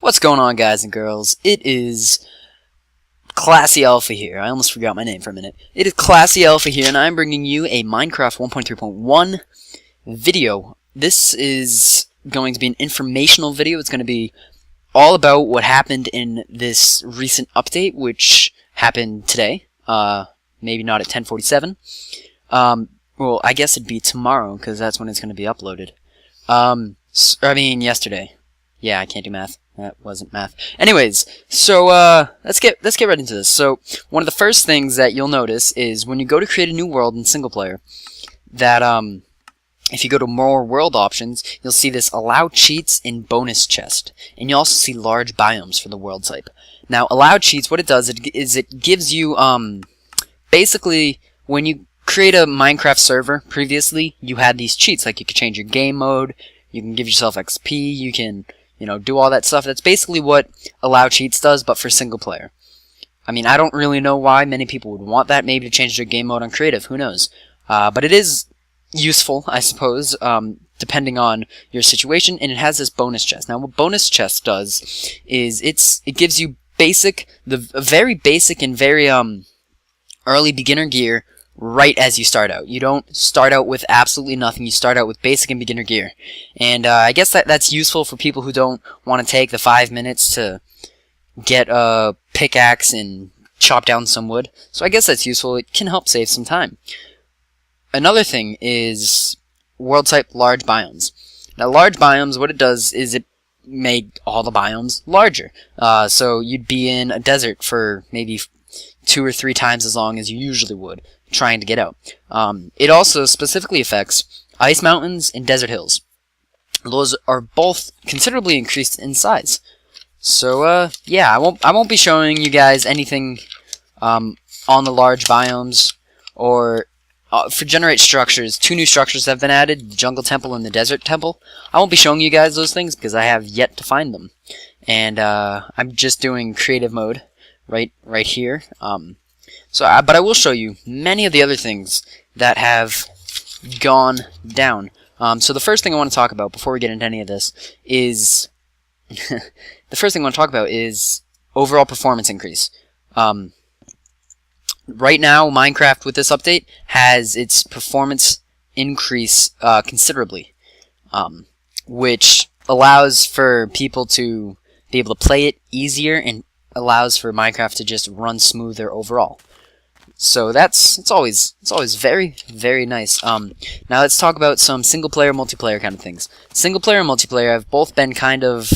What's going on, guys and girls? It is Classy Alpha here. I almost forgot my name for a minute. It is Classy Alpha here, and I'm bringing you a Minecraft 1.3.1 video. This is going to be an informational video. It's going to be all about what happened in this recent update, which happened today. Maybe not at 10:47. Well, I guess it'd be tomorrow, because that's when it's going to be uploaded. I mean, yesterday. Yeah, I can't do math. That wasn't math. Anyways, so let's get right into this. So one of the first things that you'll notice is when you go to create a new world in single player, that if you go to more world options, you'll see this allow cheats in bonus chest, and you also see large biomes for the world type. Now, allow cheats, what it does is it gives you basically when you create a Minecraft server previously, you had these cheats, like you could change your game mode, you can give yourself XP, you can do all that stuff. That's basically what allow cheats does, but for single player. I mean, I don't really know why many people would want that, maybe to change their game mode on creative, who knows. But it is useful, I suppose, depending on your situation, and it has this bonus chest. Now, what bonus chest does is it gives you very basic and very early beginner gear right as you start out. You don't start out with absolutely nothing. You start out with basic and beginner gear. And I guess that's useful for people who don't want to take the 5 minutes to get a pickaxe and chop down some wood. So I guess that's useful. It can help save some time. Another thing is world type large biomes. Now, large biomes, what it does is it made all the biomes larger. So you'd be in a desert for maybe 2 or 3 times as long as you usually would, trying to get out. It also specifically affects ice mountains and desert hills. Those are both considerably increased in size. So yeah, I won't be showing you guys anything on the large biomes. Or for generate structures, 2 new structures have been added: the jungle temple and the desert temple. I won't be showing you guys those things because I have yet to find them, and I'm just doing creative mode right here. But I will show you many of the other things that have gone down. So the first thing I want to talk about before we get into any of this is overall performance increase. Right now, Minecraft with this update has its performance increase considerably, which allows for people to be able to play it easier and allows for Minecraft to just run smoother overall. So it's always very, very nice. Now let's talk about some single player, multiplayer kind of things. Single player and multiplayer have both been it's kind of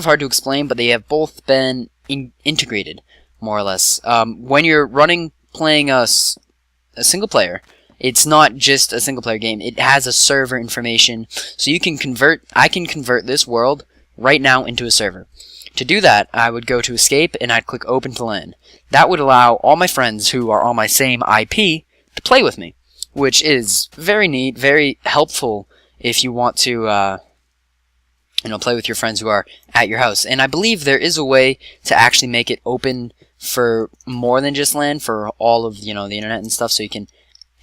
hard to explain, but they have both been integrated, more or less. When you're playing a single player, it's not just a single player game. It has a server information, so I can convert this world right now into a server. To do that, I would go to escape and I'd click open to LAN. That would allow all my friends who are on my same IP to play with me, which is very neat, very helpful if you want to play with your friends who are at your house. And I believe there is a way to actually make it open for more than just LAN, for all of the internet and stuff, so you can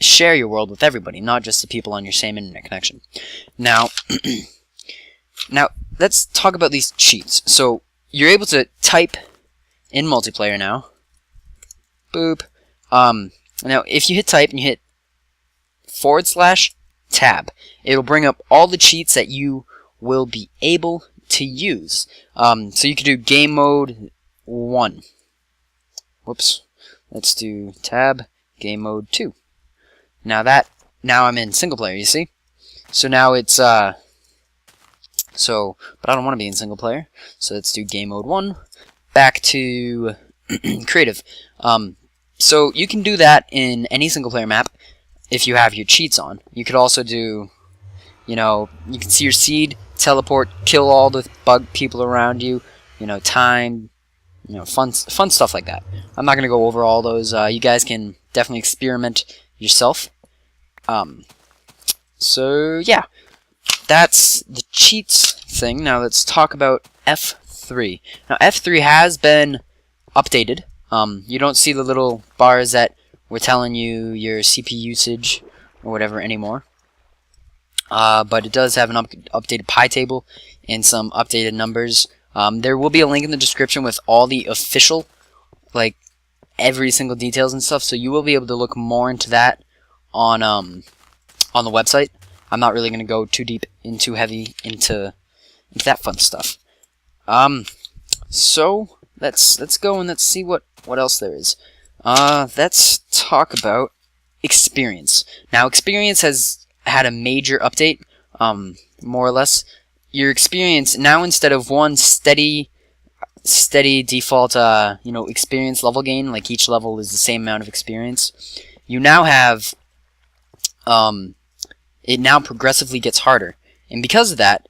share your world with everybody, not just the people on your same internet connection. Now, let's talk about these cheats. So you're able to type in multiplayer now. Boop. Now, if you hit type and you hit /tab, it'll bring up all the cheats that you will be able to use. So you can do game mode 1. Whoops. Let's do tab game mode 2. Now I'm in single player, you see? So now it's but I don't want to be in single player. So let's do game mode 1. Back to creative. So you can do that in any single player map if you have your cheats on. You could also do, you can see your seed, teleport, kill all the bug people around you, time, fun stuff like that. I'm not going to go over all those. You guys can definitely experiment yourself. So yeah, that's the cheats thing. Now let's talk about F3. Now F3 has been updated. You don't see the little bars that were telling you your CPU usage or whatever anymore. But it does have an updated pie table, and some updated numbers. There will be a link in the description with all the official, like, every single details and stuff, so you will be able to look more into that on the website. I'm not really going to go too deep and too heavy into that fun stuff. So let's go and let's see what else there is. Let's talk about experience. Now, experience has had a major update, more or less. Your experience now, instead of one steady default, experience level gain, like each level is the same amount of experience, you now have, it now progressively gets harder. And because of that,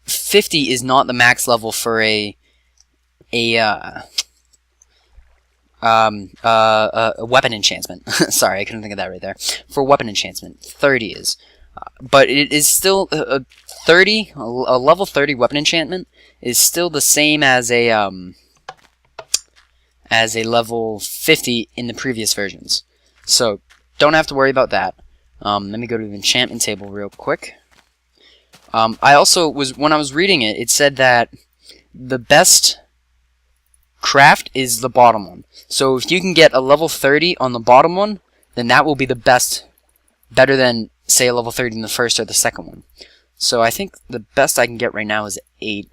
50 is not the max level for a weapon enchantment. Sorry, I couldn't think of that right there. For weapon enchantment, 30 is. But it is still a level 30 weapon enchantment is still the same as a level 50 in the previous versions. So don't have to worry about that. Let me go to the enchantment table real quick. I also when I was reading it, it said that the best craft is the bottom one. So if you can get a level 30 on the bottom one, then that will be the best, better than, say, a level 30 in the first or the second one. So I think the best I can get right now is 8.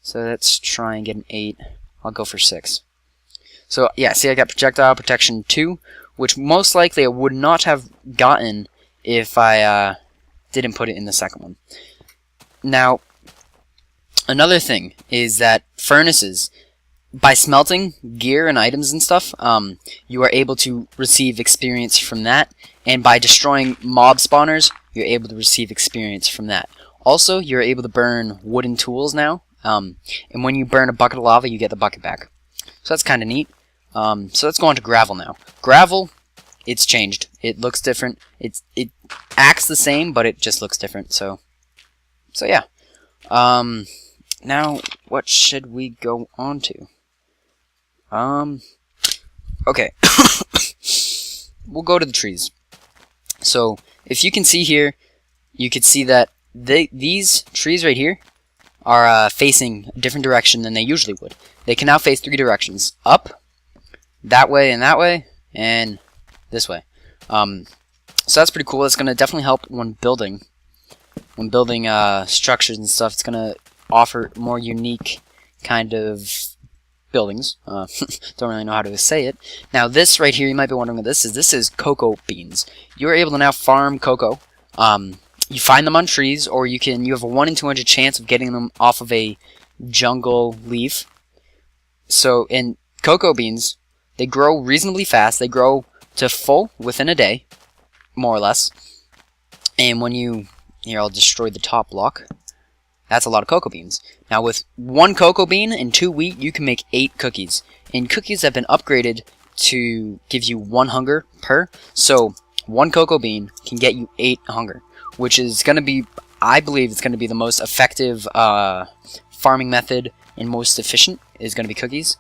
So let's try and get an 8. I'll go for 6. So yeah, see, I got projectile protection 2, which most likely I would not have gotten if I didn't put it in the second one. Now, another thing is that furnaces, by smelting gear and items and stuff, you are able to receive experience from that, and by destroying mob spawners, you're able to receive experience from that. Also, you're able to burn wooden tools now, and when you burn a bucket of lava, you get the bucket back. So that's kind of neat. So let's go on to gravel now. Gravel, it's changed. It looks different. It acts the same, but it just looks different. So yeah. Now, what should we go on to? Okay. We'll go to the trees. So, if you can see here, you could see that these trees right here are facing a different direction than they usually would. They can now face 3 directions. Up, that way, and this way. So that's pretty cool. That's going to definitely help when building structures and stuff. It's going to offer more unique kind of buildings. Don't really know how to say it. Now this right here, you might be wondering what this is. This is cocoa beans. You are able to now farm cocoa. You find them on trees, or you have a 1 in 200 chance of getting them off of a jungle leaf. So in cocoa beans, they grow reasonably fast. They grow to full within a day, more or less. And when here, I'll destroy the top block. That's a lot of cocoa beans. Now with 1 cocoa bean and 2 wheat, you can make 8 cookies. And cookies have been upgraded to give you 1 hunger per. So 1 cocoa bean can get you 8 hunger, which is going to be, I believe it's going to be the most effective farming method and most efficient is going to be cookies.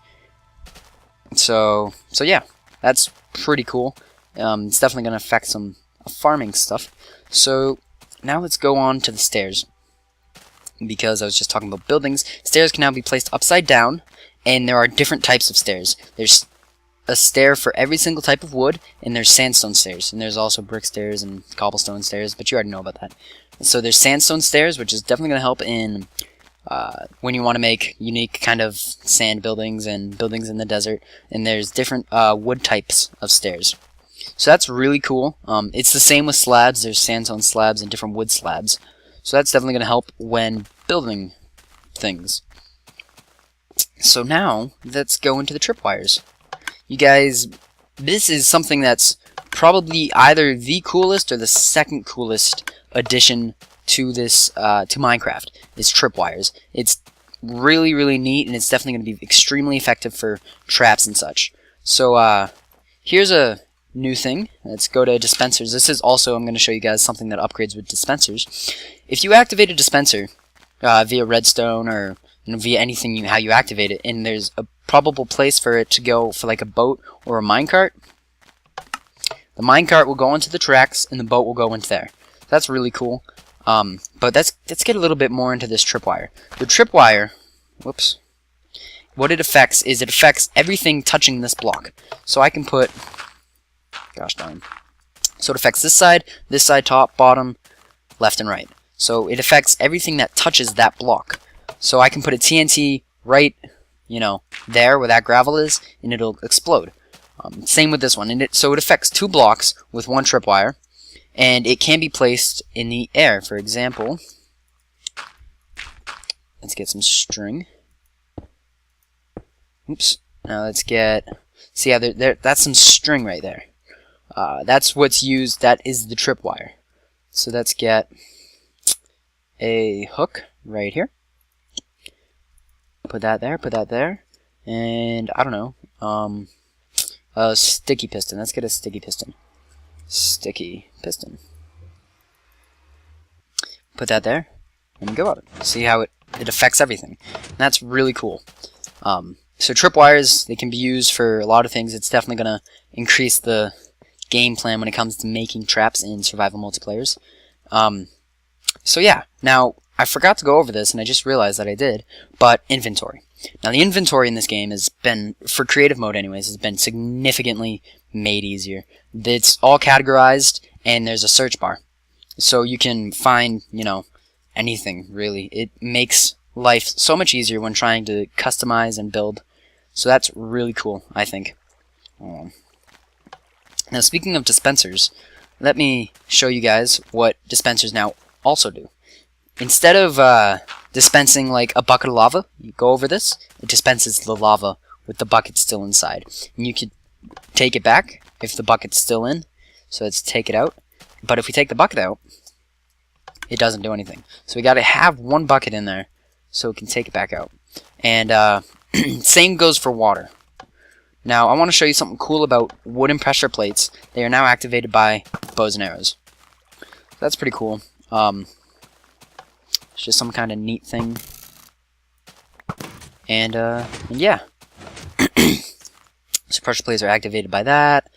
So yeah, that's pretty cool. It's definitely going to affect some farming stuff. So now let's go on to the stairs. Because I was just talking about buildings, stairs can now be placed upside down, and there are different types of stairs. There's a stair for every single type of wood, and there's sandstone stairs, and there's also brick stairs and cobblestone stairs, but you already know about that. So there's sandstone stairs, which is definitely going to help in when you want to make unique kind of sand buildings and buildings in the desert, and there's different wood types of stairs. So that's really cool. It's the same with slabs. There's sandstone slabs and different wood slabs. So that's definitely going to help when building things. So now, let's go into the tripwires. You guys, this is something that's probably either the coolest or the second coolest addition to this, to Minecraft, is tripwires. It's really, really neat, and it's definitely going to be extremely effective for traps and such. So, here's a new thing. Let's go to dispensers. This is also, I'm going to show you guys something that upgrades with dispensers. If you activate a dispenser via redstone or via anything how you activate it, and there's a probable place for it to go for like a boat or a minecart, the minecart will go into the tracks and the boat will go into there. That's really cool. But let's get a little bit more into this tripwire. The tripwire, whoops, what it affects is it affects everything touching this block. So I can put, gosh darn. So it affects this side, top, bottom, left, and right. So it affects everything that touches that block. So I can put a TNT right, you know, there where that gravel is, and it'll explode. Same with this one. And so it affects 2 blocks with 1 tripwire, and it can be placed in the air. For example, let's get some string. Oops. Now let's get, see how that's some string right there. That's what's used, that is the tripwire. So let's get a hook right here. Put that there, and I don't know, a sticky piston. Let's get a sticky piston. Sticky piston. Put that there, and go out. See how it affects everything. And that's really cool. So tripwires, they can be used for a lot of things. It's definitely going to increase the game plan when it comes to making traps in survival multiplayers. So yeah, now I forgot to go over this, and I just realized that I did, but inventory. Now the inventory in this game has been, for creative mode anyways, has been significantly made easier. It's all categorized, and there's a search bar. So you can find, you know, anything, really. It makes life so much easier when trying to customize and build. So that's really cool, I think. Now speaking of dispensers, let me show you guys what dispensers now also do. Instead of dispensing like a bucket of lava, you go over this, it dispenses the lava with the bucket still inside. And you could take it back if the bucket's still in, so let's take it out. But if we take the bucket out, it doesn't do anything. So we gotta have 1 bucket in there so we can take it back out. And same goes for water. Now I want to show you something cool about wooden pressure plates. They are now activated by bows and arrows. That's pretty cool. It's just some kind of neat thing. And yeah. So pressure plates are activated by that.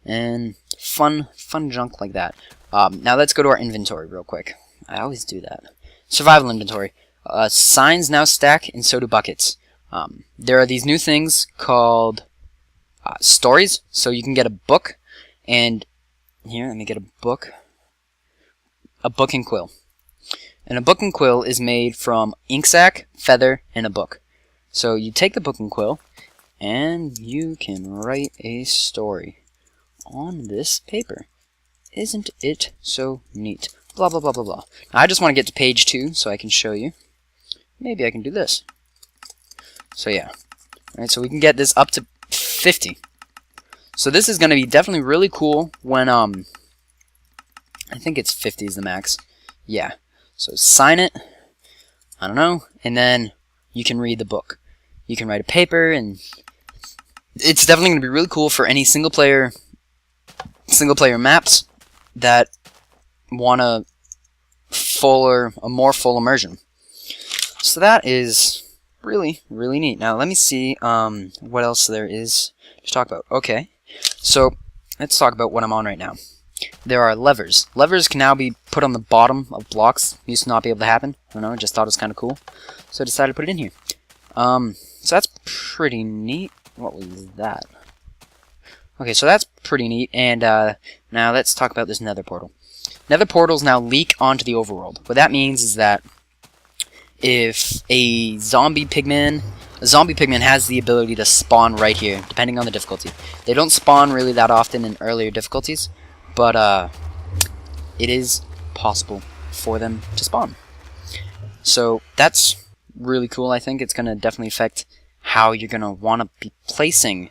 And fun junk like that. Now let's go to our inventory real quick. I always do that. Survival inventory. Signs now stack, and so do buckets. There are these new things called stories. So you can get a book, and here, let me get a book. A book and quill. And a book and quill is made from ink sac, feather, and a book. So you take the book and quill, and you can write a story on this paper. Isn't it so neat? Blah, blah, blah, blah, blah. Now, I just want to get to page 2 so I can show you. Maybe I can do this. So yeah. Alright, so we can get this up to 50. So this is going to be definitely really cool when, I think it's 50 is the max. Yeah. So sign it, I don't know, and then you can read the book. You can write a paper, and it's definitely going to be really cool for any single player maps that want a more full immersion. So that is really neat. Now let me see what else there is to talk about. Okay, so let's talk about what I'm on right now. There are levers. Levers can now be put on the bottom of blocks. Used to not be able to happen. I don't know, just thought it was kind of cool. So I decided to put it in here. So that's pretty neat. What was that? Okay, so that's pretty neat. And now let's talk about this nether portal. Nether portals now leak onto the overworld. What that means is that if a zombie pigman has the ability to spawn right here, depending on the difficulty. They don't spawn really that often in earlier difficulties, but it is possible for them to spawn. So that's really cool. I think it's going to definitely affect how you're going to want to be placing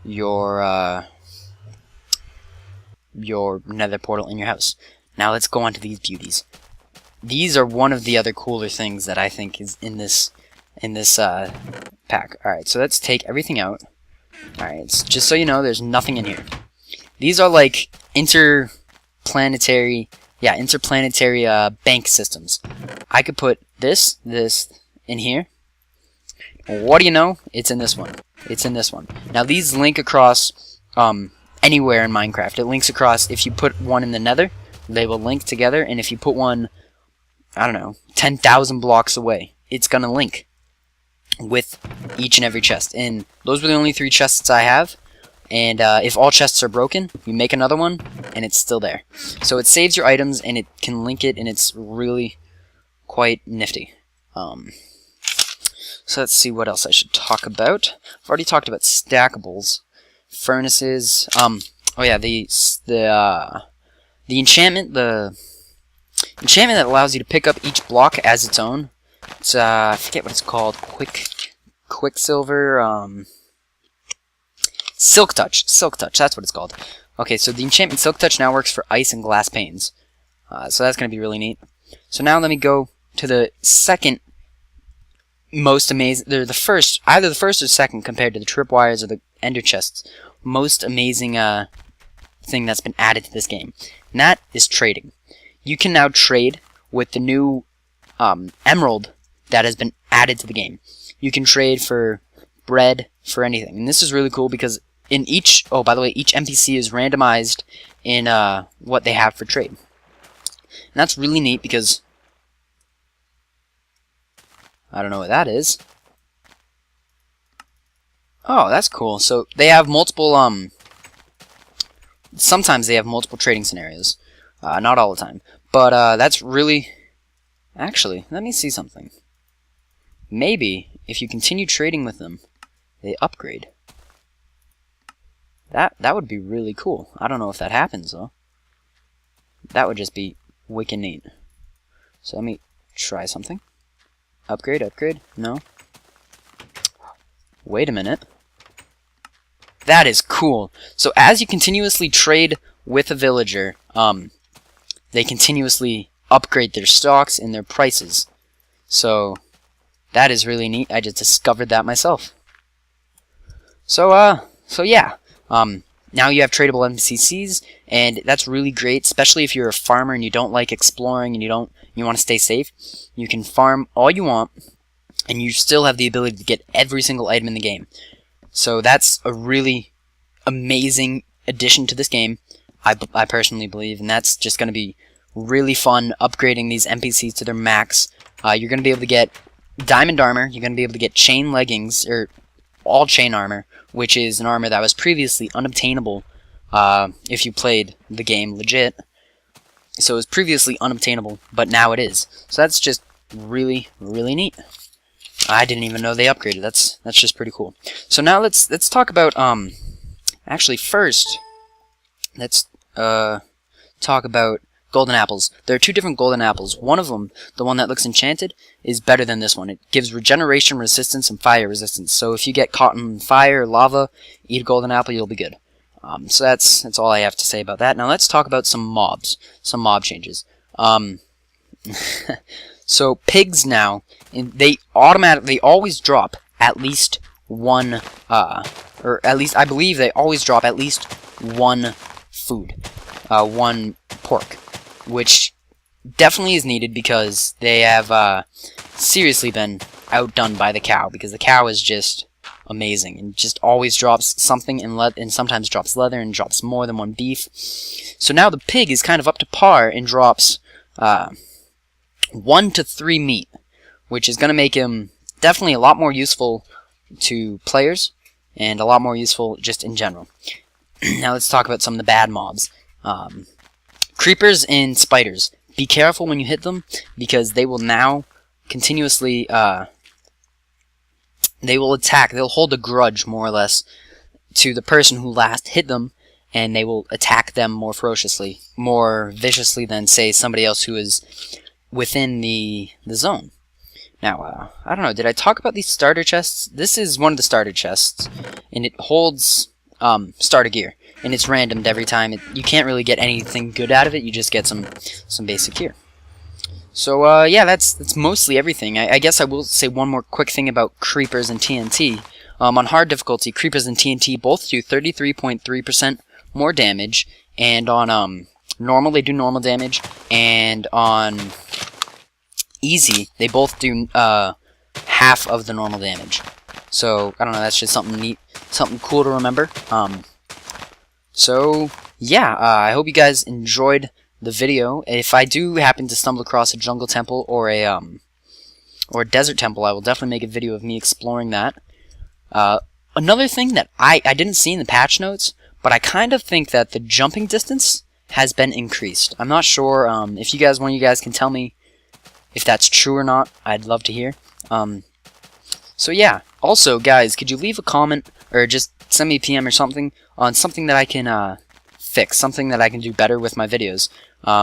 your nether portal in your house. Now let's go on to these beauties. These are one of the other cooler things that I think is in this pack. Alright, so let's take everything out. Alright, just so you know, there's nothing in here. These are like interplanetary bank systems. I could put this in here. What do you know? It's in this one. It's in this one. Now these link across anywhere in Minecraft. It links across, if you put one in the nether, they will link together, and if you put one I don't know, 10,000 blocks away. It's gonna link with each and every chest. And those were the only 3 chests I have. And if all chests are broken, you make another one, and it's still there. So it saves your items, and it can link it, and it's really quite nifty. So let's see what else I should talk about. I've already talked about stackables, furnaces. Oh yeah, the enchantment, that allows you to pick up each block as its own. It's I forget what it's called. Quicksilver. Silk Touch. Silk Touch, that's what it's called. Okay, so the enchantment Silk Touch now works for ice and glass panes. So that's going to be really neat. So now let me go to the second most amazing... They're the first, either the first or second compared to the tripwires or the ender chests. Most amazing thing that's been added to this game. And that is trading. You can now trade with the new emerald that has been added to the game. You can trade for bread, for anything. And this is really cool because in each, oh, by the way, each NPC is randomized in what they have for trade. And that's really neat because I don't know what that is. Oh, that's cool. So they have multiple, sometimes they have multiple trading scenarios. Not all the time. But that's really, actually, let me see something. Maybe if you continue trading with them, they upgrade. That would be really cool. I don't know if that happens though. That would just be wicked neat. So let me try something. Upgrade, upgrade. No. Wait a minute. That is cool. So as you continuously trade with a villager, they continuously upgrade their stocks and their prices. So that is really neat. I just discovered that myself. So yeah. Now you have tradable NPCs, and that's really great, especially if you're a farmer and you don't like exploring and you want to stay safe. You can farm all you want, and you still have the ability to get every single item in the game. So that's a really amazing addition to this game, I personally believe, and that's just going to be really fun upgrading these NPCs to their max. You're going to be able to get diamond armor, you're going to be able to get chain leggings, or all chain armor, which is an armor that was previously unobtainable if you played the game legit. So it was previously unobtainable, but now it is. So that's just really, really neat. I didn't even know they upgraded. That's just pretty cool. So now let's talk about actually first let's talk about golden apples. There are 2 different golden apples. One of them, the one that looks enchanted, is better than this one. It gives regeneration, resistance, and fire resistance. So if you get caught in fire or lava, eat a golden apple, you'll be good. So that's all I have to say about that. Now let's talk about some mobs, some mob changes. So pigs now, they always drop at least one, or at least I believe they always drop at least one food, one pork, which definitely is needed because they have seriously been outdone by the cow, because the cow is just amazing and just always drops something, and sometimes drops leather and drops more than one beef. So now the pig is kind of up to par and drops 1 to 3 meat, which is going to make him definitely a lot more useful to players and a lot more useful just in general. Now let's talk about some of the bad mobs. Creepers and spiders. Be careful when you hit them, because they will now continuously they will attack. They'll hold a grudge, more or less, to the person who last hit them, and they will attack them more ferociously, more viciously than, say, somebody else who is within the zone. Now, I don't know, did I talk about these starter chests? This is one of the starter chests, and it holds starter gear, and it's randomed every time. You can't really get anything good out of it, you just get some basic gear. So, yeah, that's mostly everything. I guess I will say one more quick thing about creepers and TNT. On hard difficulty, creepers and TNT both do 33.3% more damage, and on normal, they do normal damage, and on easy, they both do half of the normal damage. So, I don't know, that's just something neat, something cool to remember. So, yeah, I hope you guys enjoyed the video. If I do happen to stumble across a jungle temple or a desert temple, I will definitely make a video of me exploring that. Another thing that I didn't see in the patch notes, but I kind of think that the jumping distance has been increased. I'm not sure if one of you guys can tell me if that's true or not. I'd love to hear. So yeah. Also, guys, could you leave a comment or just send me a PM or something on something that I can fix, something that I can do better with my videos.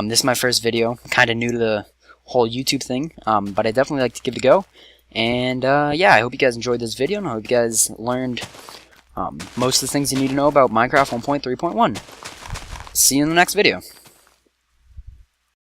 This is my first video, kind of new to the whole YouTube thing, but I definitely like to give it a go. And yeah, I hope you guys enjoyed this video, and I hope you guys learned most of the things you need to know about Minecraft 1.3.1. See you in the next video.